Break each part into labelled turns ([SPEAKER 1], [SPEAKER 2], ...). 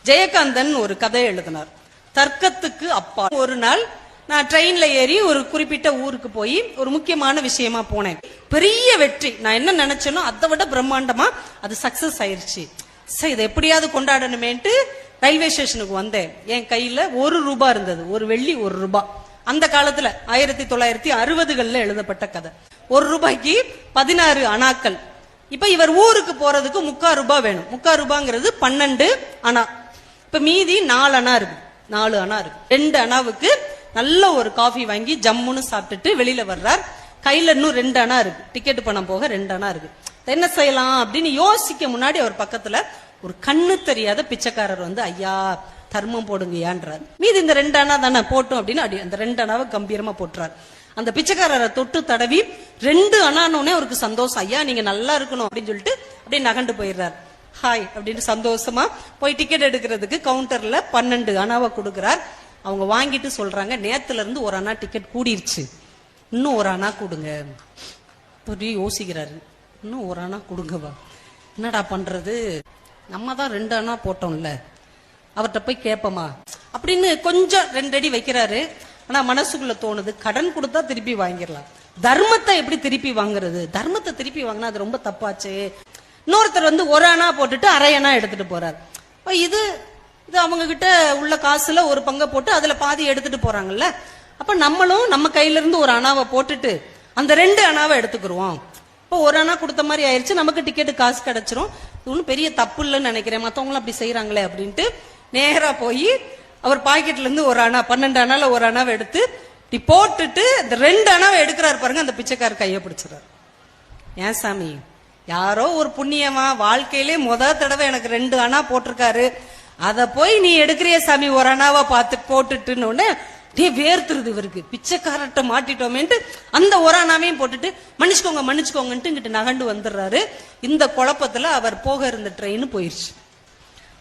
[SPEAKER 1] ஜெயகாந்தன் ஒரு கதை எழுதினார். தர்க்கத்துக்கு அப்பா. ஒரு நாள் நான் ட்ரெயின்ல ஏறி ஒரு குறிப்பிட்ட ஊருக்கு போய் ஒரு முக்கியமான விஷயமா போனேன். பெரிய வெற்றி. நான் என்ன நினைச்சேனோ அதை விட பிரம்மாண்டமா அது சக்சஸ் ஆயிருச்சு. சரி, இதை எப்படியாவது கொண்டாடணுமேன்ட்டு ரயில்வே ஸ்டேஷனுக்கு வந்தேன். என் கையில ₹1 இருந்தது. ஒரு வெள்ளி ₹1. அந்த காலத்துல 1960களில் எழுதப்பட்ட கதை. ₹1 16 அணாக்கள். இப்ப இவர் ஊருக்கு போறதுக்கு ₹3/4 வேணும். ₹3/4 12 அணா. இப்ப மீதி 4 அணா இருக்கு. 4 அணா இருக்கு. 2 அணாவுக்கு நல்ல ஒரு காஃபி வாங்கி ஜம்முன்னு சாப்பிட்டுட்டு வெளியில வர்றார். கையில இன்னும் 2 அணா இருக்கு. டிக்கெட் பணம் போக 2 அணா இருக்கு. என்ன செய்யலாம் அப்படின்னு யோசிக்க முன்னாடி அவர் பக்கத்துல ஒரு கண்ணு தெரியாத பிச்சைக்காரர் வந்து, ஐயா தர்மம் போடுங்கயான்றார். மீதி இந்த 2 அணா தானே போட்டோம் அப்படின்னு அந்த 2 அணாவை கம்பீரமா போட்டுறார். அந்த பிச்சைக்காரரை தொட்டு தடவி 2 அணானோடனே அவருக்கு சந்தோஷம். ஐயா நீங்க நல்லா இருக்கணும் அப்படின்னு சொல்லிட்டு அப்படியே நகண்டு போயிடுறார். ஹாய் அப்படின்னு சந்தோஷமா போய் டிக்கெட் எடுக்கிறதுக்கு கவுண்டர்ல 12 அணாவை கொடுக்கிறார். அவங்க வாங்கிட்டு சொல்றாங்க, நேத்துல இருந்து 1 அணா டிக்கெட் கூடிருச்சு, இன்னும் 1 அணா கொடுங்க. யோசிக்கிறாரு, இன்னும் 1 அணா கொடுங்கவா, என்னடா பண்றது, நம்ம தான் 2 அணா போட்டோம்ல, அவர்கிட்ட போய் கேட்போமா அப்படின்னு கொஞ்சம் 2 அடி வைக்கிறாரு. ஆனா மனசுக்குள்ள தோணுது, கடன் கொடுத்தா திருப்பி வாங்கிடலாம், தர்மத்தை எப்படி திருப்பி வாங்குறது, தர்மத்தை திருப்பி வாங்கினா அது ரொம்ப தப்பாச்சு. இன்னொருத்தர் வந்து 1 அணா போட்டுட்டு ½ அணா எடுத்துட்டு போறாரு. இது அவங்க கிட்ட உள்ள காசுல ஒரு பங்கை போட்டு அதுல பாதி எடுத்துட்டு போறாங்கல்ல. அப்ப நம்மளும் நம்ம கையில இருந்து 1 அணாவை போட்டுட்டு அந்த 2 அணாவை எடுத்துக்கிடுவோம். இப்போ 1 அணா கொடுத்த மாதிரி ஆயிடுச்சு, நமக்கு டிக்கெட்டு காசு கிடைச்சிரும். இது ஒன்றும் பெரிய தப்பு இல்லைன்னு நினைக்கிறேன், மற்றவங்களும் அப்படி செய்யறாங்களே அப்படின்ட்டு நேரா போய் அவர் பாக்கெட்ல இருந்து 1 அணா 12 அணால 1 அணாவை எடுத்து இப்படி போட்டுட்டு இந்த 2 அணாவை எடுக்கிறாரு பாருங்க. அந்த பிச்சைக்காரர் கையை பிடிச்சிடாரு. ஏன் சாமி, யாரோ ஒரு புண்ணியமா வாழ்க்கையிலே தடவை எனக்கு 2 அணா போட்டிருக்காரு, அத போய் நீ எடுக்கிறிய சாமி 1 அணாவா பார்த்து போட்டுட்டுன்னு வேர்த்துருது இவருக்கு. பிச்சைக்காரட்ட மாட்டிட்டோமேன்ட்டு அந்த 1 அணாவையும் போட்டுட்டு மன்னிச்சுக்கோங்க மன்னிச்சுக்கோங்கன்ட்டு இங்கிட்டு நகண்டு வந்துடுறாரு. இந்த குழப்பத்துல அவர் போக இருந்த ட்ரெயின் போயிருச்சு.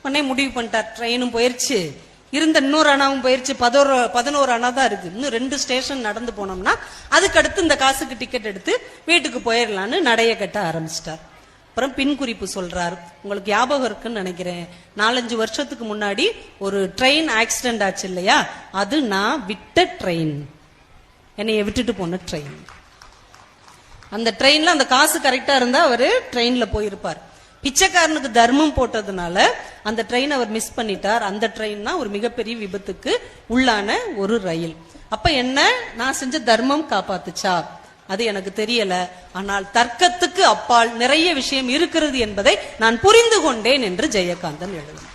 [SPEAKER 1] உடனே முடிவு பண்ணிட்டார், ட்ரெயினும் போயிருச்சு, இருந்த இன்னொரு அணாவும் போயிருச்சு, 11 அணா தான் இருக்கு, இன்னும் 2 ஸ்டேஷன் நடந்து போனோம்னா அதுக்கு அடுத்து இந்த காசுக்கு டிக்கெட் எடுத்து வீட்டுக்கு போயிடலான்னு நடைய கட்ட ஆரம்பிச்சிட்டார். அப்புறம் பின் குறிப்பு சொல்றாரு, உங்களுக்கு ஞாபகம் இருக்குன்னு நினைக்கிறேன், 4-5 வருஷத்துக்கு முன்னாடி ஒரு ட்ரெயின் ஆக்சிடென்ட் ஆச்சு இல்லையா, அது நான் விட்ட ட்ரெயின், என்னைய விட்டுட்டு போன ட்ரெயின். அந்த ட்ரெயின்ல அந்த காசு கரெக்டா இருந்தா அவரு ட்ரெயின்ல போயிருப்பார். பிச்சைக்காரனுக்கு தர்மம் போட்டதுனால அந்த ட்ரெயின் அவர் மிஸ் பண்ணிட்டார். அந்த ட்ரெயின் தான் ஒரு மிகப்பெரிய விபத்துக்கு உள்ளான ஒரு ரயில். அப்ப என்ன, நான் செஞ்ச தர்மம் காப்பாத்துச்சா அது எனக்கு தெரியல, ஆனால் தர்க்கத்துக்கு அப்பால் நிறைய விஷயம் இருக்கிறது என்பதை நான் புரிந்து கொண்டேன் என்று ஜெயகாந்தன் எழுதினார்.